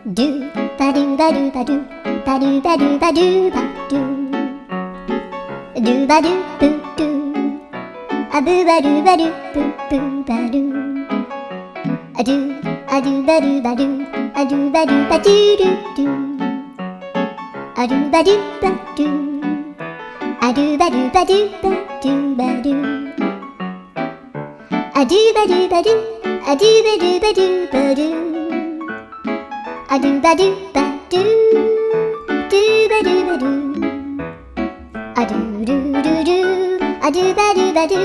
ドゥバドゥバドゥバドゥバドゥバドゥバドゥバドゥドゥバドゥブドゥアブバドゥバドゥブブバドゥアドゥアドゥバドゥバドゥアドゥバドゥバドゥドゥドゥアドゥバドゥバドゥアドゥバドゥバドゥバドゥバドゥアドゥバドゥバドゥアドゥバドゥバドゥバドゥアドゥバドゥバドゥドゥバドゥバドゥアドゥルルルアドゥバドゥバドゥ